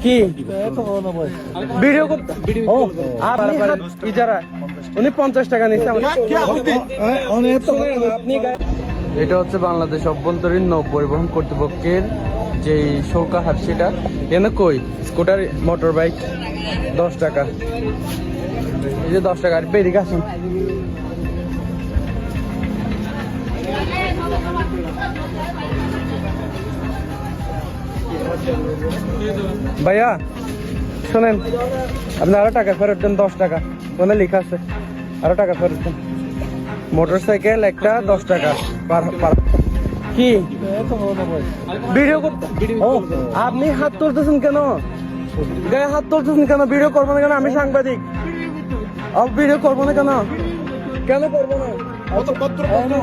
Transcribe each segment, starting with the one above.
কি ভিডিও আপনি ইজারা উনি 50 টাকা নিচ্ছে। এটা হচ্ছে বাংলাদেশ অভ্যন্তরীণ নৌ পরিবহন কর্তৃপক্ষের যে সৌকা হাট, সেটা এনে কই স্কুটার মোটর বাইক 10 টাকা, এই যে 10 টাকা। আর বেরিয়ে আসুন ভাইয়া, শোনেন, আপনি আরো টাকা ফেরত দেন, 10 টাকা ওখানে লেখা আছে, আরো টাকা ফেরত দেন। মোটর সাইকেল একটা 10 টাকা কি ভিডিও আপনি হাত তুলতেছেন কেন? গায়ে হাত তুলতেছেন কেন? ভিডিও করবো না কেন? আমি সাংবাদিক, ভিডিও করবো না কেন? কেন করবো না?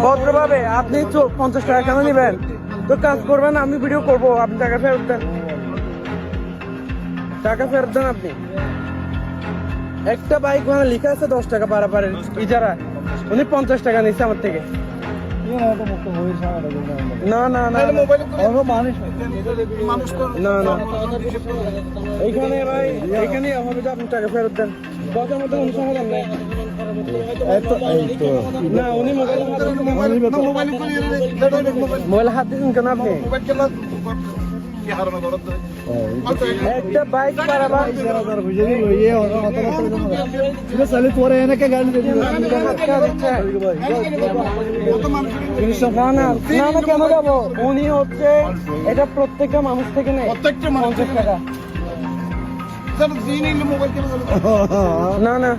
ভদ্রভাবে আপনি 50 টাকা কেন নিবেন? তো কাজ করবেন, আমি ভিডিও করবো, আপনি টাকা ফেরত দেন, টাকা ফেরত দেন। আপনি একটা বাইক মানে লেখা আছে 10 টাকা পারাপারের ইজারা, উনি 50 টাকা নিচ্ছে আমার থেকে। না না না না না, এইখানে ভাই, এইখানে হবে যে আপনি টাকা ফেরত দেন, কথার মধ্যে কোনো সমাধান নেই। না উনি মোবাইল হাত দিচ্ছেন কেন? আপনি একটা বাইক পারাবার না কেন যাবো? উনি হচ্ছে এটা প্রত্যেকটা মানুষ থেকে নেই 50 টাকা। না না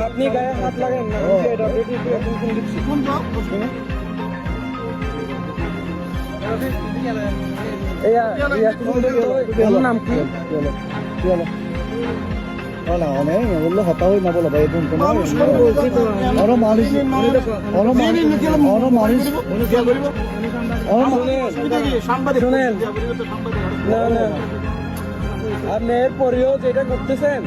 আপনি গায়ে হাত লাগেন না, নাম কি? বললো হতা হই না বলো ভাই, শোনেন, না না আপনি এরপরেও যেটা করতেছেন,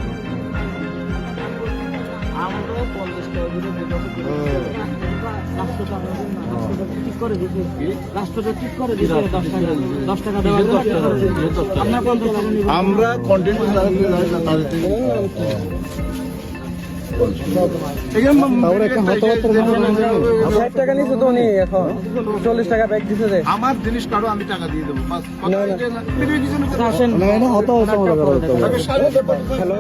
আমরা কন্টেন্ট 60 টাকা নিচ্ছে তো উনি, এখন 40 টাকা ব্যাগ দিচ্ছে যে আমার জিনিস কারো আমি টাকা দিয়ে দেবো। হ্যালো।